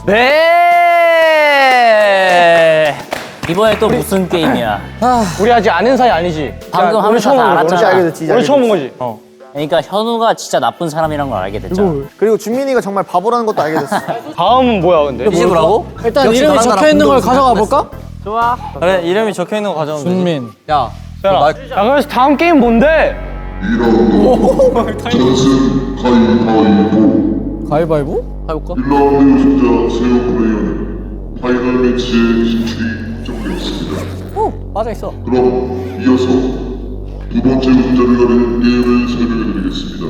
네. 이번에 또 무슨 게임이야? 우리 아직 아는 사이 아니지? 방금 우리 하면서 처음 다 온 거지? 알았잖아. 알게 됐지. 우리 처음 온 거지? 그러니까 현우가 진짜 나쁜 사람이란 걸 알게 됐잖아. 그리고 준민이가 정말 바보라는 것도 알게 됐어. 다음은 뭐야 근데? 이식으라고? 일단 이름이 적혀 있는 걸 가져가 볼까? 그래 이름이 적혀 있는 거 가져오면 되지. 준민. 야 그래서 다음 게임 뭔데? 전승 가위바위보 가위바위보? 해볼까? 1라운드 우승자 세오 브레이언은 파이널 매치에 진출이 확정되었습니다. 맞아 있어. 그럼 이어서 두 번째 우승자를 가리는 게임을 설명해드리겠습니다.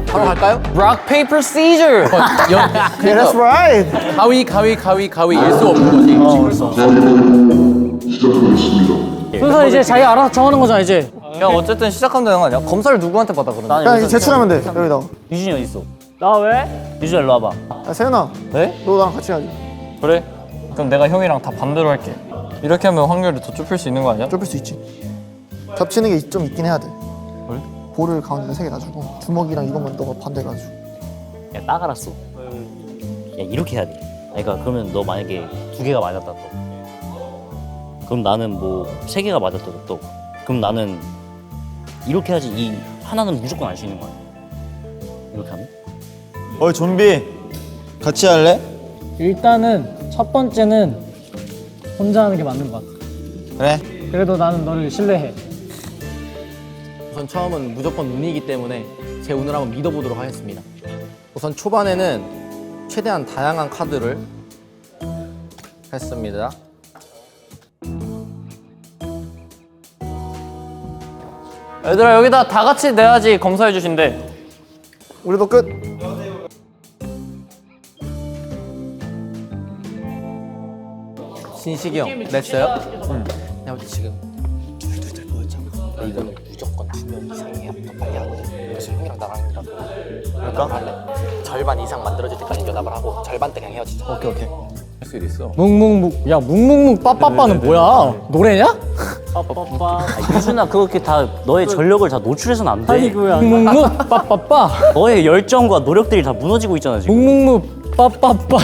바로 갈까요? Rock paper scissors. Yeah, that's right. 가위 일 수 없는 거지. 가위바위보 시작하겠습니다. 순서 이제 자기 알아서 정하는 거잖아 이제. 야 어쨌든 시작하면 되는 거 아니야? 검사를 누구한테 받아 그러면? 나는 그냥 여기서 이제 제출하면 돼. 여기다. 유진이 어디 있어? 나 왜? 유진아 일로 와봐. 야, 세연아. 네? 너 나랑 같이 가자. 그래? 그럼 내가 형이랑 다 반대로 할게. 이렇게 하면 확률이 더 좁힐 수 있는 거 아니야? 좁힐 수 있지. 겹치는 게 좀 있긴 해야 돼. 볼을 가운데 3개 놔주고 주먹이랑 이것만 너가 반대 가지고. 야 딱 알았어. 야 이렇게 해야 돼. 그러니까 그러면 너 만약에 2개가 맞았다 또. 그럼 나는 뭐 3개가 맞았다 또. 그럼 나는 이렇게 하지. 이 하나는 무조건 알 수 있는 거야. 이렇게 하면? 어이 좀비 같이 할래? 일단은 첫 번째는 혼자 하는 게 맞는 것 같아. 그래. 그래도 나는 너를 신뢰해. 우선 처음은 무조건 운이기 때문에 제 운을 한번 믿어보도록 하겠습니다. 우선 초반에는 최대한 다양한 카드를 했습니다. 얘들아 여기다 다 같이 내야지 검사해 주신대. 우리도 끝. 신식이 형 냈어요? 응. 내가 볼때 지금 둘둘둘 보였잖아. 이거는 무조건 2명 이상이야. 빨리 하거든. 그래서 형이랑 나랑 해보자고. 그러니까? 할래? 절반 이상 만들어질 때까지 연합을 하고 절반 때 그냥 헤어지자. 오케이. 묵묵묵. 야 묵묵묵 빠빠빠는 뭐야? 노래냐? 유준아 그렇게 다 너의 전력을 다 노출해서는 안 돼. 아이고야. 묵묵묵 빠빠빠. 너의 열정과 노력들이 다 무너지고 있잖아 지금. 묵묵묵 빠빠빠.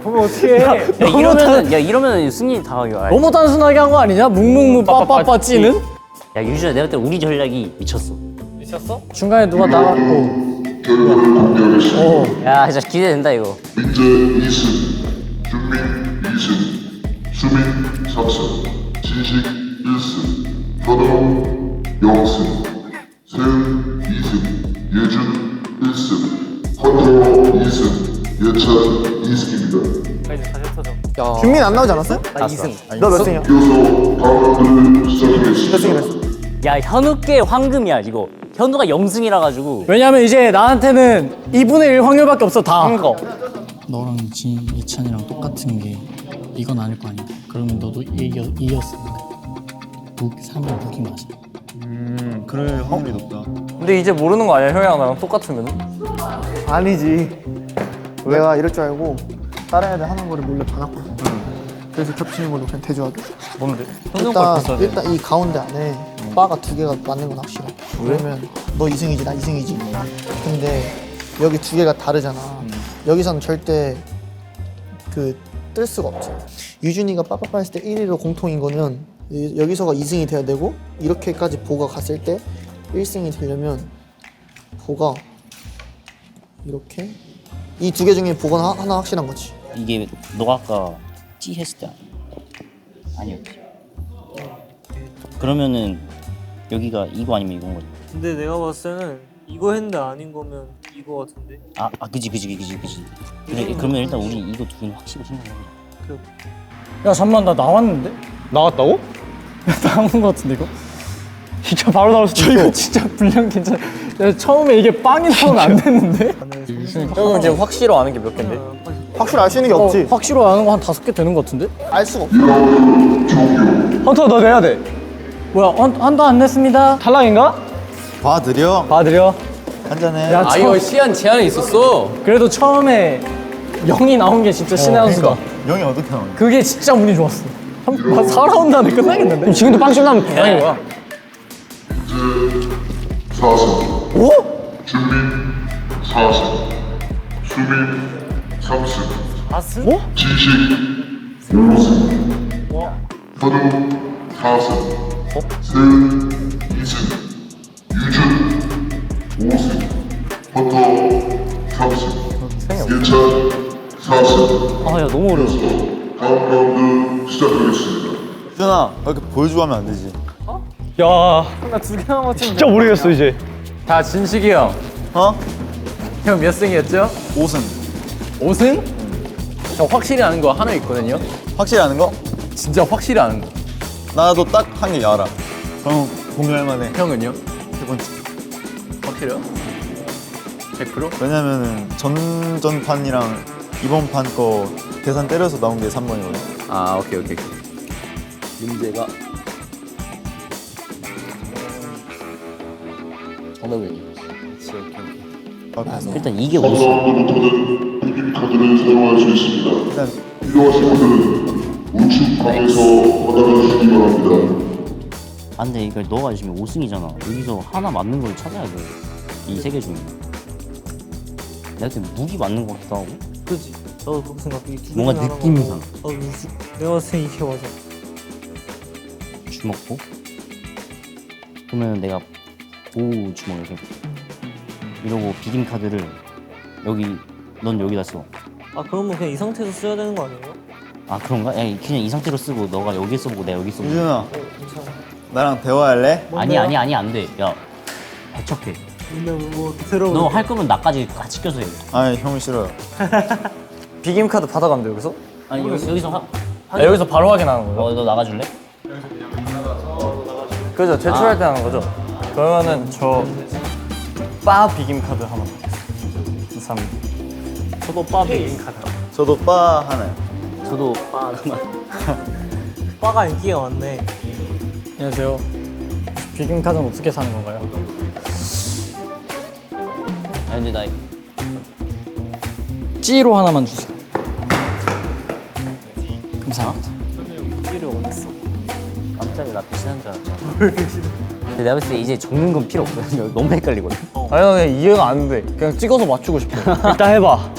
보면 어떡해? 야 이러면은 승리 다 알지. 너무 단순하게 한 거 아니냐? 묵묵묵 빠빠빠 찌는? 야 유준아 내가 그때 우리 전략이 미쳤어. 중간에 누가 나갔고. 결과를 공개하겠습니다. 야 진짜 기대된다 이거. 민재 2승, 준민 2승, 수민 3승, 진식 1승, 현우 0승, 세은 2승, 예준 1승, 헌터 2승, 예찬 2승입니다. 준민 안 나오지 않았어요? 나 2승. 너 몇 승이야? 이어서 다음 라운드를 시작하겠습니다. 몇 승이랬어? 야 현우께 황금이야 이거. 현우가 0승이라 가지고. 왜냐면 이제 나한테는 2분의 1 확률밖에 없어 다. 한 거. 너랑 이찬이랑 똑같은 게 이건 아닐 거 아니야. 그러면 너도 이었으니까. 사람이 무기 맞아. 그럴 확률이 높다. 근데 이제 모르는 거 아니야? 형이랑 나랑 똑같으면? 아니지. 내가 이럴 줄 알고 다른 애들 하는 거를 몰래 봐놨거든. 그래서 겹치는 걸로 그냥 대조하게. 뭔데? 일단 이 가운데 안에 바가 2개가 맞는 건 확실해. 그러면 너 2승이지 나 2승이지. 근데 여기 2개가 다르잖아. 여기서는 절대 뜰 수가 없지. 유준이가 빠빠빠 했을 때 1위로 공통인 거는 여기서가 2승이 돼야 되고 이렇게까지 보가 갔을 때 1승이 되려면 보가 이렇게 이 2개 중에 보가 하나 확실한 거지. 이게 너가 아까 찌 했을 때 아니었지. 그러면은 여기가 이거 아니면 이건 거지. 근데 내가 봤을 때는 이거 했는데 아닌 거면 이거 같은데. 그지. 그래 그러면 일단 우리 이거 두 개는 확실히 생각해보자. 야 잠만 나 나왔는데? 나왔다고? 나온 거 같은데 이거? 진짜 바로 나올 수도 이거 있어. 진짜 분량 괜찮아. 야, 처음에 이게 빵이 나오면 안 됐는데? 형은 지금 확실로 아는 게 몇 개인데? 확실히 알 수 있는 게 없지. 확실로 아는 거 한 5개 되는 거 같은데? 알 수가 없어. 헌터 너 내야 돼. 뭐야 한도 안 냈습니다. 탈락인가? 봐드려. 봐드려. 한잔해. 야, 이거 시간 제한이 있었어. 그래도 처음에 0이 나온 게 진짜 신의 한 수다. 영이 어떻게 나오냐? 그게 진짜 운이 좋았어. 한 4라운드 안에 끝나겠는데? 그럼 지금도 빵집 나면 대박인 거야. 4승. 오? 준민 4승. 수민 3승. 4승? 진식 5승. 현우 4승. 세은 2승. 유준 5승. 헌터 3승. 예찬 4승. 아 야 너무 어려워. 다음 라운드 시작하겠습니다. 유준아 이렇게 보여주고 하면 안 되지. 야, 나 2개 남았지. 진짜 모르겠어 이제. 자, 진식이 형. 어? 형 몇 승이었죠? 5승. 5승? 형 확실히 아는 거 하나 있거든요. 확실히 아는 거? 진짜 확실히 아는 거. 나도 딱 한 개 알아. 그럼 공유할 만해. 형은요? 세 번째. 확실해요? 100%? 왜냐면은 전판이랑 이번 판 거 계산 때려서 나온 게 3번이거든. 아, 오케이. 문제가 정답이 일단 이게 무슨 3라운드부터는 비빔 카드를 사용할 수 있습니다. 일단 필요하신 분들은 우측방에서 받아가 주시기 바랍니다. 안 돼. 이거 너가 지금 5승이잖아. 여기서 하나 맞는 걸 찾아야 돼. 이 세 개 중에. 내가 그때 무기 맞는 것 같기도 하고. 그지. 나도 그렇게 생각해. 뭔가 느낌상. 내가 봤을 때 이게 맞아. 주먹고. 그러면 내가 오 주먹 이렇게. 이러고 비김 카드를 여기 넌 여기다 써. 아 그러면 그냥 이 상태에서 써야 되는 거 아니에요? 아 그런가? 야 그냥 이 상태로 쓰고 너가 여기 써보고 내가 여기 써보고. 유준아 나랑 대화할래? 아니 안 돼. 야 배척해. 근데 뭐 들어보. 너 할 거면 나까지 같이 껴서 해. 아니 형은 싫어요. 비김 카드 받아가면 돼 여기서? 아니 여기서 여기서 바로 확인하는 거예요? 너 나가줄래? 그죠? 제출할 때 하는 거죠? 그러면은 저 바 비김 카드 하나 받겠습니다. 감사합니다. 저도 빠 비빔 카드. 저도 바 하나요. 저도 아 그만. 빠가 인기가 많네. 안녕하세요. 비빔 카드는 어떻게 사는 건가요? 아니 근데 나 G로 하나만 주세요. 감사합니다. 필요 없어. 깜짝이야 나 배신한 줄 알았잖아. 근데 내가 봤을 때 이제 적는 건 필요 없거든. 너무 헷갈리거든. 아니 나 그냥 이해가 안 돼. 그냥 찍어서 맞추고 싶어. 일단 해봐.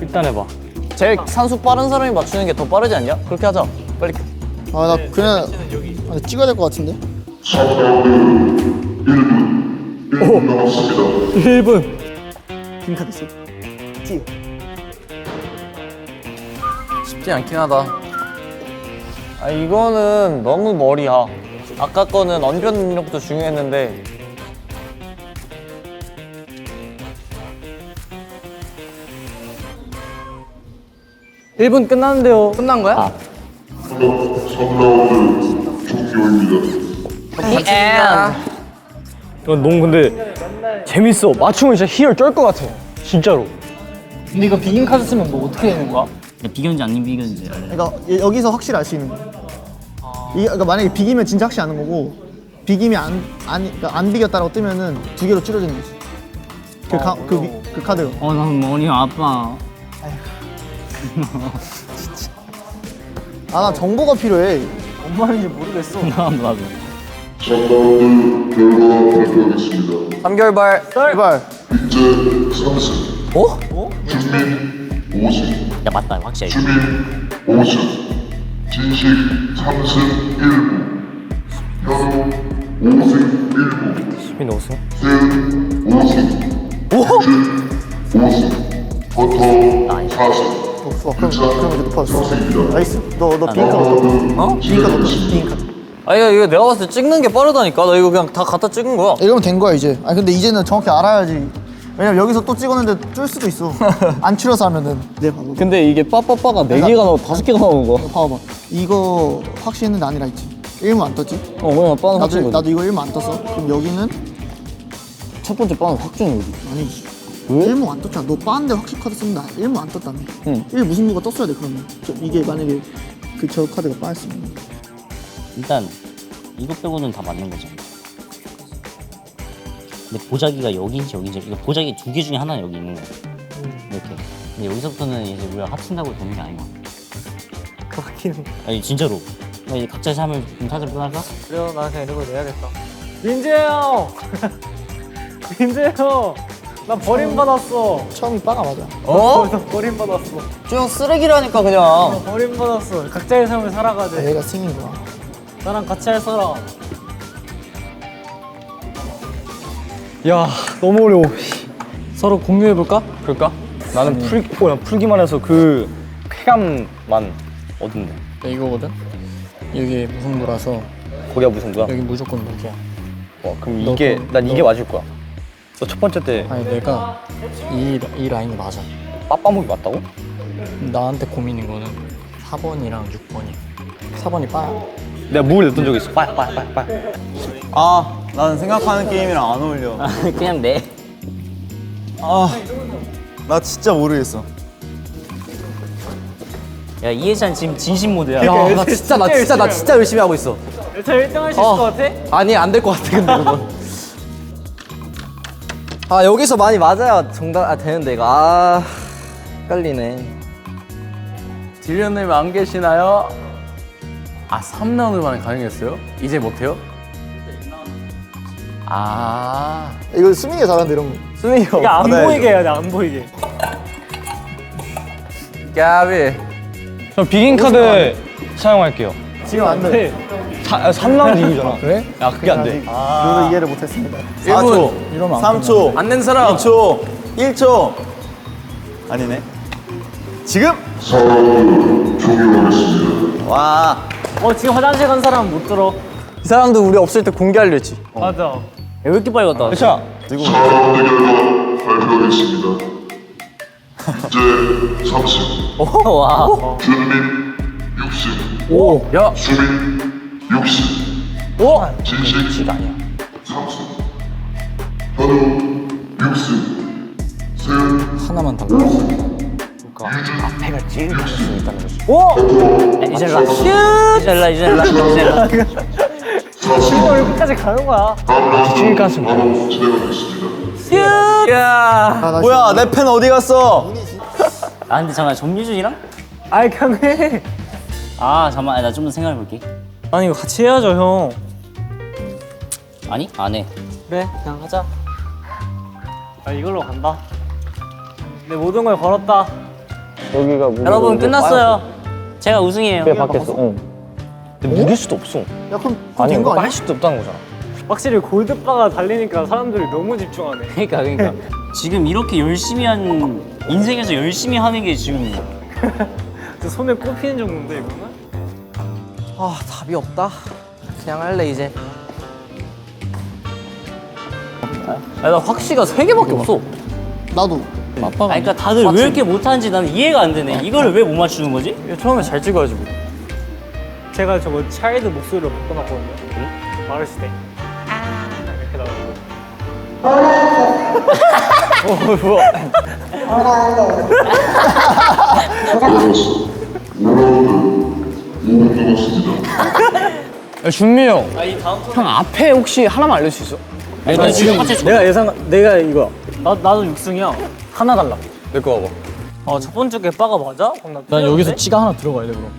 일단 해봐. 제일 산수 빠른 사람이 맞추는 게 더 빠르지 않냐? 그렇게 하자. 빨리. 아 나 그냥 찍어야 될 것 같은데. 3라운드 1분. 1분 남았습니다. 1분. 비빔 카드 있어. 찍어. 쉽지 않긴 하다. 아 이거는 너무 머리야. 아까 거는 언변 능력도 중요했는데. 일 분 끝났는데요. 끝난 거야? 3라운드 종료입니다. 넌 근데 재밌어. 맞추면 진짜 희열 쩔것 같아. 진짜로. 근데 이거 비빔 카드 쓰면 뭐 어떻게 되는 거야? 비견인지 아닌 비견인지 알려. 그러니까 여기서 확실히 알 수 있는 거야. 그러니까 만약에 비기면 진짜 확실히 아는 거고 비김이 그러니까 안 비겼다라고 뜨면은 2개로 줄어드는 거지. 그 카드가. 난 머리 아파. 아 나 정보가 필요해. 뭔 말인지 모르겠어. 나도. 3라운드 결과 발표하겠습니다. 3개월 제발. 민재 3승. 준민 5승. 야 맞다 확실히. 주민 5승. 진식 3승 1무. 현우 5승 1무. 수빈 5승. 세은 5승. 유준 5승. 버터 4승. 좋아. 그럼 이제 높아졌어. 3승입니다. 나이스. 너 비빔 카드. 비빔 카드 넣자. 비빔 카드. 아니 이거 내가 봤을 때 찍는 게 빠르다니까. 나 이거 그냥 다 갖다 찍은 거야. 이러면 된 거야 이제. 아니 근데 이제는 정확히 알아야지 왜냐면 여기서 또 찍었는데 줄 수도 있어. 안 추려서 하면은. 네, 봐봐. 근데 이게 빠빠빠가 4개가 나오고 5개가 나오는 거야. 봐봐. 이거 확실했는데 아니라 했지. 1무 안 떴지? 왜냐면 빠는 확정이거든. 나도 이거 1무 안 떴어. 그럼 여기는 첫 번째 빠는 확정이거든. 아니지. 왜? 1무 안 떴잖아. 너 빠는데 확실 카드 쓴다. 1무 안 떴다며. 응. 1 무슨 무가 떴어야 돼 그러면. 이게 만약에 그 저 카드가 빠였으면. 일단 이거 빼고는 다 맞는 거잖아. 근데 보자기가 여기인지 여기인지 이거 보자기 2개 중에 하나는 여기 있는 거야. 이렇게. 근데 여기서부터는 이제 우리가 합친다고 되는 게 아닌 것 같아. 그렇긴. 아니 진짜로. 나 이제 각자 삶을 좀 찾아보고 할까? 그래요, 나 그냥 이런 거 내야겠다. 민재 형, 민재 형, 나 버림받았어. 처음이 빠가 맞아. 나 버림받았어. 좀 쓰레기라니까 그냥. 나 버림받았어. 각자의 삶을 살아가지. 얘가 승인 거야. 나랑 같이 할 사람. 야, 너무 어려워. 서로 공유해볼까? 그럴까? 나는 그냥 풀기만 해서 그 쾌감만 얻은데. 이거거든? 여기 무승부라서 거기가 무슨 거야? 여기 무조건 무기야. 그럼 너 이게 그- 난 이게 너- 맞을 거야. 너 첫 번째 때 아니 내가 이 라인이 맞아. 빠빠목이 맞다고? 나한테 고민인 거는 4번이랑 6번이야. 4번이 빠야. 내가 목을 냈던 적이 있어. 빠야. 아, 나는 생각하는 게임이랑 안 어울려. 그냥 내. 아, 나 진짜 모르겠어. 야 이해찬 지금 진심 모드야. 야, 나 진짜 열심히 하고 있어. 일단 1등 할 수 있을 것 같아? 아니, 안 될 것 같아, 근데 그건. 아, 여기서 많이 맞아야 정답 되는데 이거. 아, 헷갈리네. 딜리언님 안 계시나요? 아 3라운드 만에 가능했어요? 이제 못해요? 아 이거 수민이가 잘하는데 이런 거. 수민이 형. 이게 안 보이게 해야 돼, 안 보이게. 까비 저 비긴 카드 사용할게요. 지금 안 돼. 3라운드 이기잖아. 그래? 야, 그게 안 돼. 룰을 이해를 못했습니다. 4초, 이러면 안 3초, 안 낸 사람 2초, 1초. 아니네. 지금? 4라운드 종료하겠습니다. 와. 지금 화장실 간 사람 못 들어. 이 사람도 우리 없을 때 공개하려 했지. 맞아. 야, 왜 이렇게 빨리 갔다 왔어? 자, 4라운드 결과 발표하겠습니다. 제 30, 와. 준민 60, 오! 야! 수민 60, 진식 30, 현우 60, 세은 하나만 달라. 이제 일라. 이제 일라. 이제 일라. 친구가 여기까지 가는 거야. 다음 라운드 바로 진행하겠습니다. 야. 뭐야, 내 펜 어디 갔어? 아 근데 잠깐 정유준이랑? 아이, 그냥 해. 아 잠깐만 나 좀 더 생각해 볼게. 아니, 이거 같이 해야죠, 형. 아니 안 해. 그래, 그냥 하자. 이걸로 간다. 내 모든 걸 걸었다. 여기가 여러분 끝났어요. 제가 우승이에요. 바뀌었어. 근데 무길 수도 없어. 야 그럼 아니, 된거 이거 아니야? 할 수도 없다는 거잖아. 확실히 골드바가 달리니까 사람들이 너무 집중하네. 그러니까 지금 이렇게 열심히 한 인생에서 열심히 하는 게 지금 손에 꼽히는 정도인데, 이거는? 아, 답이 없다. 그냥 할래 이제. 나 확시가 3개밖에 없어. 나도. 빠빠가 그러니까 다들 왜 이렇게 못하는지 나는 이해가 안 되네. 이거를 왜 못 맞추는 거지? 처음에 잘 찍어야지, 뭐. 제가 저거 차일드 목소리로 바꿔놨거든요. 말했을 때. 이렇게 나오고. 그래서 5라운드 5분 남았습니다. 야, 준미 형. 아이 다음 형 앞에 혹시 하나만 알려줄 수 있어? 아니 나 지금 똑같이 내가 이거. 나도 6승이야. 하나 달라. 내 거 봐봐. 첫 번째 게 빠가 맞아? 난 여기서 찌가 하나 들어가야 돼 그럼.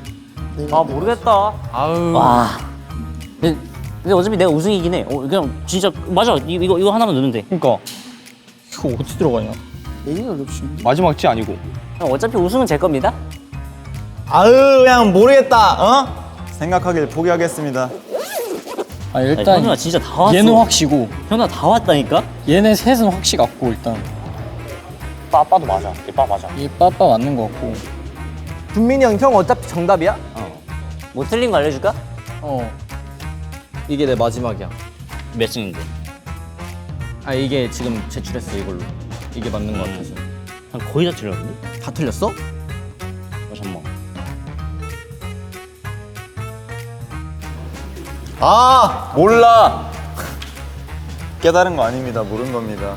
아, 모르겠다. 와. 근데 어차피 내가 우승이긴 해. 그냥 진짜 맞아. 이거 하나만 넣으면 돼. 그러니까 이거 어디 들어가냐? 얘기가 어렵지. 마지막 찌 아니고. 형, 어차피 우승은 제 겁니다. 아유, 그냥 모르겠다. 어? 생각하길 포기하겠습니다. 아 아니, 일단 현우가 진짜 다 왔어. 얘는 확시고 현우가 다 왔다니까? 얘네 셋은 확시 같고 일단 빠빠도 맞아. 얘빠 맞아. 이 빠빠 맞는 거 같고. 준민이 형 어차피 정답이야? 뭐 틀린 거 알려줄까? 이게 내 마지막이야. 몇 승인데? 아, 이게 지금 제출했어 이걸로. 이게 맞는 것 같아서. 한 거의 다 틀렸는데? 다 틀렸어? 잠깐만. 아 몰라. 깨달은 거 아닙니다. 모르는 겁니다.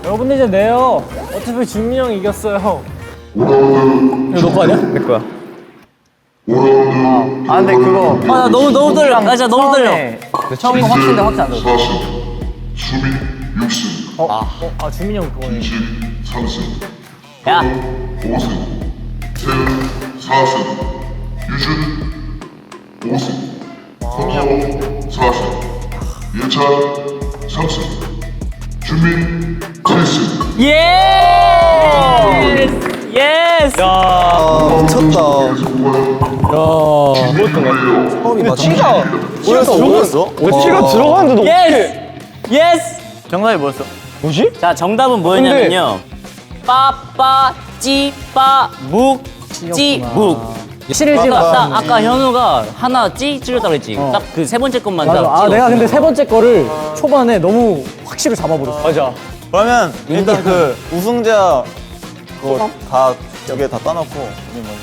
여러분들 이제 내요. 어차피 준민이 형이 이겼어요. 이거 너 거 아니야? 내 거야. 아 근데 그거. 아, 나 너무 떨려. 나 진짜 너무 떨려. 처음 거 확실한데 확실 안 들어. 4승, 수빈 6승, 아 준민이 형 그거네. 진 3승, 야, 5승, 태은 4승, 유준 5승, 성호 4승, 예찬 3승, 준민 7승. 예스! 예스! 미쳤다. 처음이 맞아. 피가 뭐였어? 피가 들어가는데도 예스! 예스! 정답이 뭐였어? 뭐지? 자, 정답은 뭐였냐면요. 빠빠 찌빠 묵 찌묵. 아까 현우가 하나 찌르다 그랬지. 딱 그 세 번째 것만 맞아. 딱 아 찍어. 내가 근데 세 번째 거를 초반에 너무 확실히 잡아버렸어. 맞아. 그러면 일단 그 우승자 그거 다 여기에 다 따놓고 우리 먼저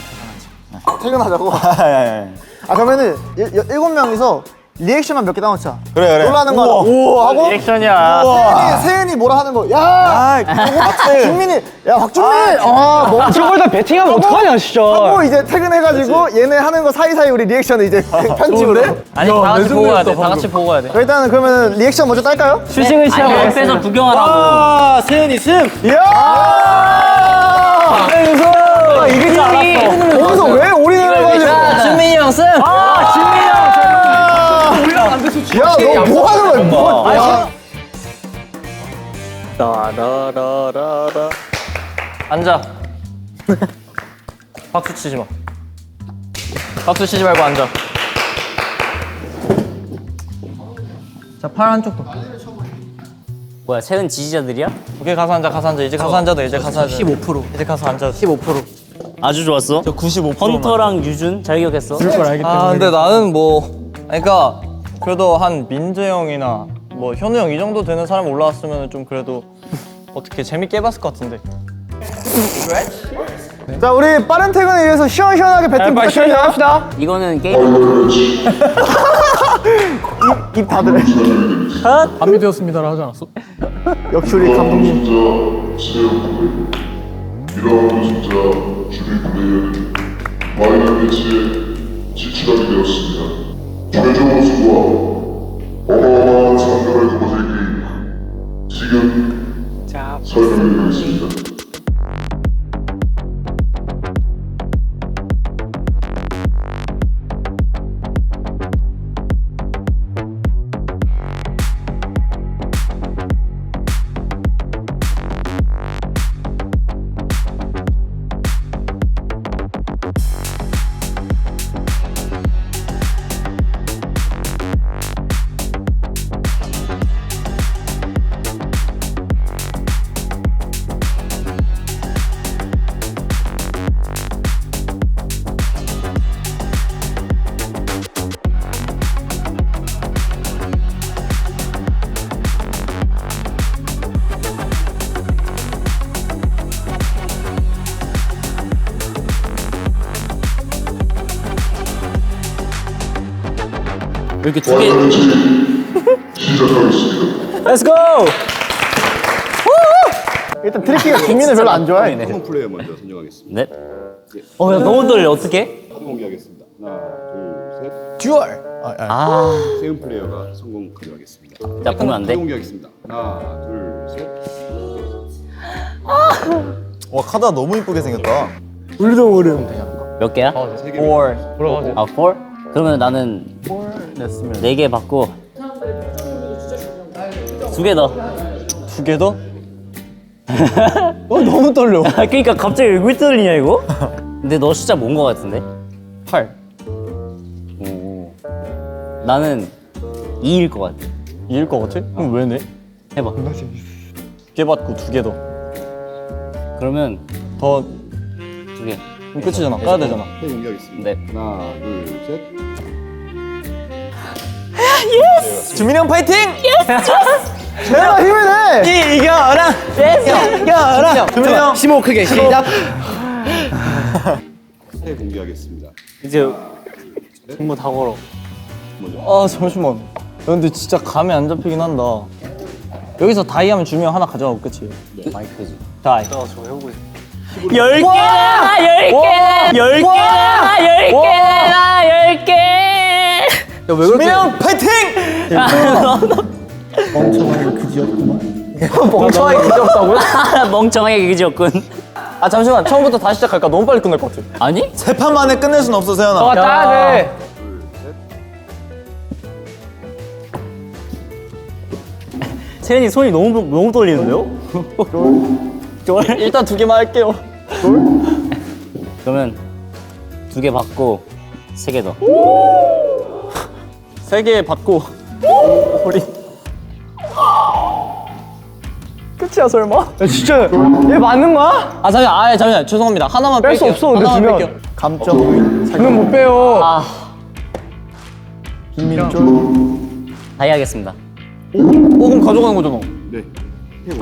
퇴근하자고. 아야야. 아 그러면은 7명이서 리액션만 몇 개 따놓자. 그래. 놀라는 거 오 하고 리액션이야. 세은이 뭐라 하는 거. 야 아, 같이. 준민이 야 박준민 저걸 다 배팅하면 어떡하냐 진짜. 하고 이제 퇴근해가지고 얘네 하는 거 사이사이 우리 리액션을 이제 편집을 해. 아니 다 같이 보고 가야 돼. 다 같이 보고 가야 돼. 일단은 그러면 리액션 먼저 딸까요? 슈징을 아니, 시작하겠습니다. 옆에서 구경하라고. 세은이 승. 이야 이길 줄 알았어. 거기서 왜 올인을 해가지고. 준민이 형 승. 준민이 형. 야 너 뭐 하는 거야? 야. 앉아. 박수 치지 마. 박수 치지 말고 앉아. 자, 팔 한쪽도. 뭐야, 세은 지지자들이야? 오케이, 가서 앉아, 가서 앉아. 이제 가서 앉아, 너 이제 가서 앉아. 15%. 이제 가서 앉아. 15%. 아주 좋았어. 저 95%. 헌터랑 유준 잘 기억했어. 아, 근데 나는 뭐, 그러니까 그래도 한 민재 형이나 뭐 현우 형 이 정도 되는 사람 올라왔으면 좀 그래도 어떻게 재밌게 해봤을 것 같은데. 자 우리 빠른 퇴근을 위해서 시원시원하게 배팅 부탁드립니다. 합시다. 이거는 게임. 입 닫으래. 밤이 되었습니다라 하지 않았어? 역시 우리 감독님. 우승자 세영 플레이어 2라운드 승자 주리 플레이어는 파이널 매치에 진출하게 되었습니다. 최종 우승과 어마어마한 상금을 거머쥘 게임 지금 설명해드리겠습니다. 왜 이렇게 두 개. 파이널 매치 시작하겠습니다. Let's go. 일단 트리키가 준민을 별로 안 좋아해. 성공 플레이어 먼저 선정하겠습니다. 네. 야, 너무 떨려. 어떡해? 공개하겠습니다. 하나, 둘, 셋. 듀얼. 세운 플레이어가 성공 가져가겠습니다. 자, 보면 안 돼? 공개하겠습니다. 하나, 둘, 셋. 와 카드가 너무 이쁘게 생겼다. 몇 개야? 4. 아, 4? 그러면 나는 4개 받고 2개 더. 2개 더? 너무 떨려. 그러니까 갑자기 왜 떨리냐 이거? 근데 너 숫자 뭔 거 같은데? 8. 오. 나는 2일 것 같아. 2일 것 같아? 그럼 왜 내? 해봐. 2개 받고 2개 더. 그러면 더 2개. 그럼 끝이잖아. 까야 되잖아. 공개하겠습니다. 네. 하나, 둘, 셋. 주민이 형 파이팅! 내가 힘을 내. 이겨라. 이겨라. 준민이 형. 심호 크게 시작. 새 공개하겠습니다. 이제 전부 다 걸어. 아 잠시만. 야, 근데 진짜 감이 안 잡히긴 한다. 여기서 다이 하면 주면 하나 가져가고 끝이. 마이크지. 다이. 저 해보고 싶어. 10개나 10개나 10개나 10개나 10개. 야왜 그렇게? 형 파이팅! 멍청한 그지였구만. 멍청하게 그지없다고요? 멍청하게 그지였군. 아 잠시만 처음부터 다시 시작할까? 너무 빨리 끝날 것 같아. 아니? 세 판 만에 끝낼 순 없어 세연아. 너가 따야 돼. 세연이 손이 너무 떨리는데요? 일단 2개만 할게요. 그러면 2개 받고 3개 더. 3개 받고 우리 끝이야 설마? 야 진짜 얘 맞는 거야? 아 잠시만 죄송합니다. 하나만 뺄 수 뺄게요. 없어, 근데 하나만 주면. 뺄게요. 감점. 주면 못 빼요. 김민철. 다이 하겠습니다. 그럼 가져가는 거잖아.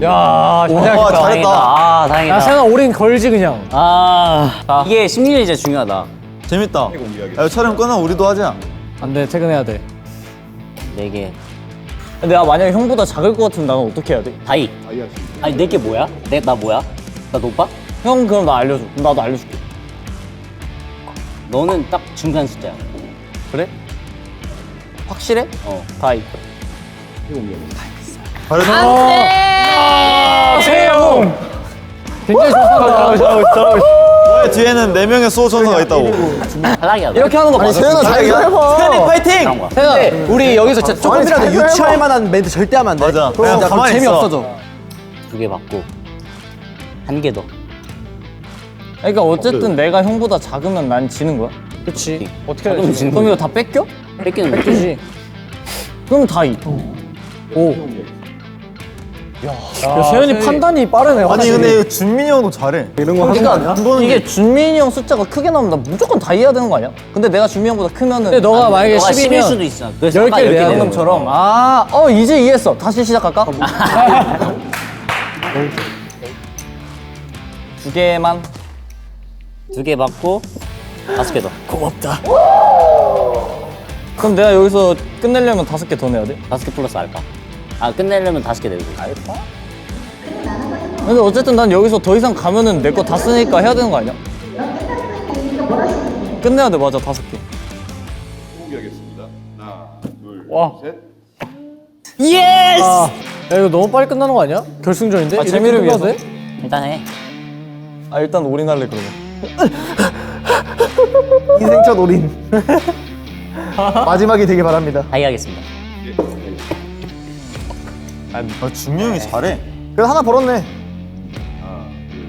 야 와 잘했다. 아, 다행이다. 야 세연아 우린 걸지 그냥. 아, 이게 심리는 진짜 중요하다. 재밌다. 야, 촬영 끝나 우리도 하자. 안돼 퇴근해야 돼. 4개. 내가 만약에 형보다 작을 것 같으면 나는 어떻게 해야 돼? 다이. 아니 4개 뭐야? 나 뭐야? 나 높아? 형 그럼 나 알려줘. 그럼 나도 알려줄게. 너는 딱 중간 숫자야. 그래? 확실해? 어. 다이. 세영. 굉장히 좋다. 너의 뒤에는 4명의 수호 천사가 있다고. 탈락이야. 이렇게 하는 거 맞아. 세연아 자기가 해봐. 세연이 파이팅! 그런 거야. 세연아 우리 여기서 진짜 조금이라도 아니, 유치할 만한 멘트 절대 하면 안 돼. 맞아. 그럼 그냥 가만히 재미 있어. 없어져. 2개 받고 1개 더. 그러니까 어쨌든 내가 형보다 작으면 난 지는 거야? 그렇지. 어떻게 하면 지는 그럼 거야? 이거 다 뺏겨? 뺏기는 거지. 뺏기지. 그럼 다이. 오. 야, 세연이 판단이 빠르네. 아니 확실히. 근데 준민이 형도 잘해. 이런 거 하는 그러니까 거 아니야? 이게 준민이 형 숫자가 크게 나오면 나 무조건 다이 해야 되는 거 아니야? 근데 내가 준민이 형보다 크면은 근데 너가 만약에 너가 10일 10이면 수도 있어. 그래서 10개 아까 10개 내야 내는 되는 것처럼. 아, 이제 이해했어. 다시 시작할까? 2개만. 2개 받고 5개 더. 그럼 내가 여기서 끝내려면 5개 더 내야 돼? 5개 플러스 알까? 아, 끝내려면 5개 내고. 알파? 근데 어쨌든 난 여기서 더 이상 가면은 내 거 다 쓰니까 해야 되는 거 아니야? 끝내야 돼, 맞아. 5개. 공개하겠습니다. 하나, 둘, 와. 셋. 예스! 야 이거 너무 빨리 끝나는 거 아니야? 결승전인데? 아, 이렇게 재미를 끝나도 위해서? 돼? 일단 해. 아, 일단 올인할래, 그러면. 인생 첫 올인. 마지막이 되길 바랍니다. 다이 하겠습니다. 아, 준민이 형이 잘해. 그래도 하나 벌었네. 하나, 둘,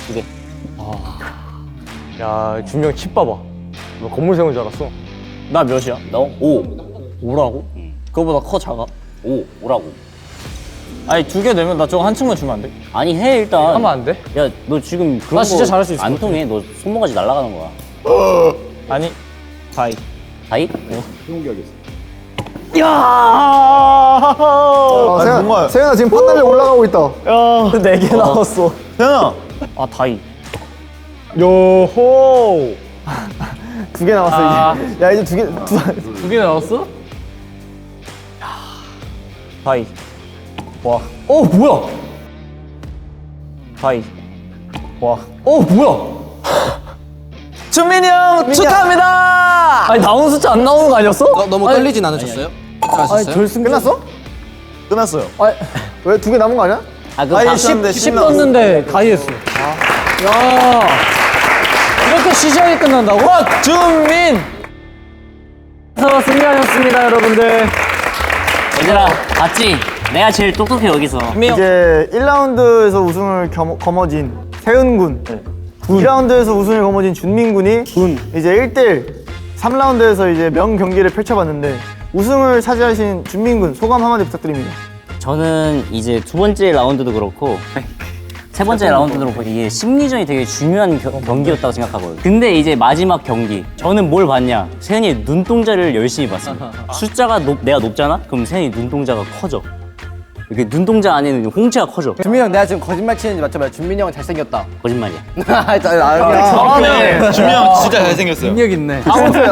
셋. 2개. 야 준명 칩 봐봐. 너 건물 세운 줄 알았어. 나 몇이야? 너 5. 5라고? 그거보다 커, 작아? 5라고. 아니, 2개 내면 나 저거 한 층만 주면 안 돼? 아니 해 일단. 하면 안 돼? 야, 너 지금 그런 나 진짜 거 잘할 수 있을 안 것 같아. 통해. 너 손모가지 날아가는 거야. 아니, 다이. 다이? 공개하겠습니다. 정말. 세연아 지금 판단력 올라가고 있다. 4개 나왔어. 세연아. 아, 다이. 요호. 2개 남았어 이제. 야 이제 2개. 2개 나왔어? 다이. 어 뭐야? 다이. 어 뭐야? 준민이 형 축하합니다! 아니, 나온 숫자 안 나오는 거 아니었어? 너무 떨리진 않으셨어요? 잘하셨어요? 결승전 끝났어? 끝났어요. 왜 2개 남은 거 아니야? 아, 그럼 아니, 다- 10 떴는데 다이 했어. 야 이렇게 시시하게 끝난다고? 준민! 승리하셨습니다 여러분들. 얘들아, 봤지? 내가 제일 똑똑해 여기서. 이제 1라운드에서 우승을 거머쥔 세은군, 2라운드에서 우승을 거머쥔 준민군이 이제 1대1 3라운드에서 이제 명경기를 펼쳐봤는데 우승을 차지하신 준민군 소감 한마디 부탁드립니다. 저는 이제 2번째 라운드도 그렇고 세 번째 라운드로 이게 심리전이 되게 중요한 경기였다고 생각하거든요. 근데 이제 마지막 경기 저는 뭘 봤냐? 세현이의 눈동자를 열심히 봤습니다. 숫자가 내가 높잖아? 그럼 세현이 눈동자가 커져. 이렇게 눈동자 안에는 홍채가 커져. 준민이 형 내가 지금 거짓말 치는지 맞죠? 준민이 형은 잘생겼다. 거짓말이야. 잘하네. 준민 형 진짜 잘생겼어요. 능력 있네. 아무튼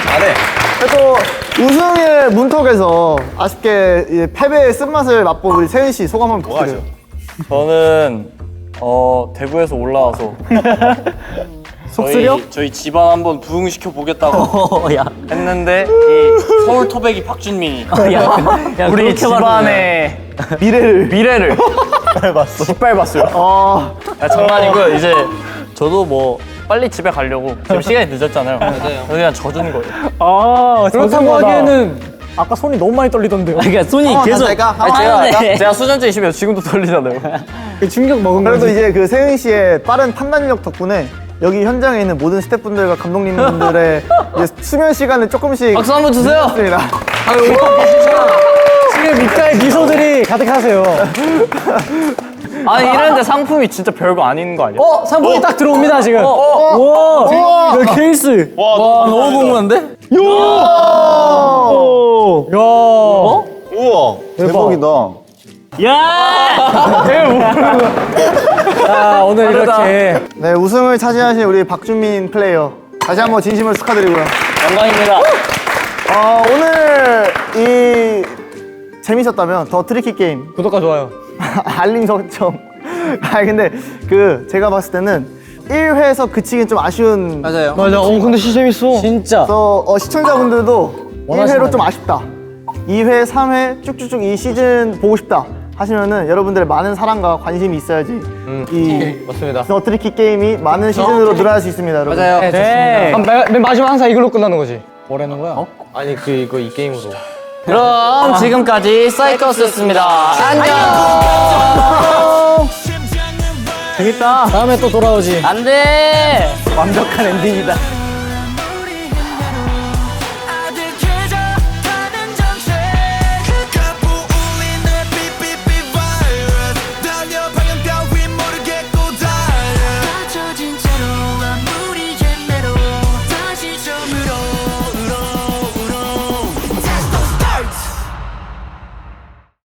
잘해. 그래도 우승의 문턱에서 아쉽게 이제 패배의 쓴맛을 맛본 우리 세은 씨 소감 한번 부탁드려요. 저는 대구에서 올라와서 저희 집안 한번 부흥시켜 보겠다고 야. 했는데 이 서울 토백이 박준민이 야, 우리 집안의 미래를 짓밟았어요. 야, 장난이고요. 이제 저도 뭐 빨리 집에 가려고 지금 시간이 늦었잖아요. 그냥 져준 거예요. 아, 그렇다고 하기에는 아까 손이 너무 많이 떨리던데요. 그러니까 손이 계속 제가 수전증 있으면 지금도 떨리잖아요. 그 충격 먹은 그래도 거지. 이제 그 세은 씨의 빠른 판단력 덕분에 여기 현장에 있는 모든 스태프분들과 감독님분들의 이제 수면 시간을 조금씩 박수 한번 주세요. 했습니다. 지금 입가에 미소들이 가득하세요. 아니 이랬는데 상품이 진짜 별거 아닌 거 아니야? 상품이 딱 들어옵니다 지금. 와, 이거 케이스. 와 너무 궁금한데? 우와 대박이다. 자, 오늘 이렇게 네, 우승을 차지하신 우리 박준민 플레이어 다시 한번 진심으로 축하드리고요. 영광입니다. 오늘 이 재밌었다면 더 트리키 게임 구독과 좋아요. 알림 설정. 근데 그 제가 봤을 때는 1회에서 그치긴 좀 아쉬운. 맞아요. 맞아. 근데 진짜 재밌어. 진짜 그래서 시청자분들도 원하시는 1회로 좀 아쉽다. 2회, 3회 쭉쭉쭉 이 시즌 보고 싶다 하시면은 여러분들의 많은 사랑과 관심이 있어야지 이 맞습니다. 더 트리키 게임이 많은 시즌으로 늘어날 수 있습니다, 여러분. 맞아요. 네. 맨 마지막 항상 이걸로 끝나는 거지. 뭐라는 거야? 아니 이거 이 게임으로. 그럼 지금까지 사이코스였습니다. 안녕. 재밌다. 다음에 또 돌아오지. 안 돼! 완벽한 엔딩이다.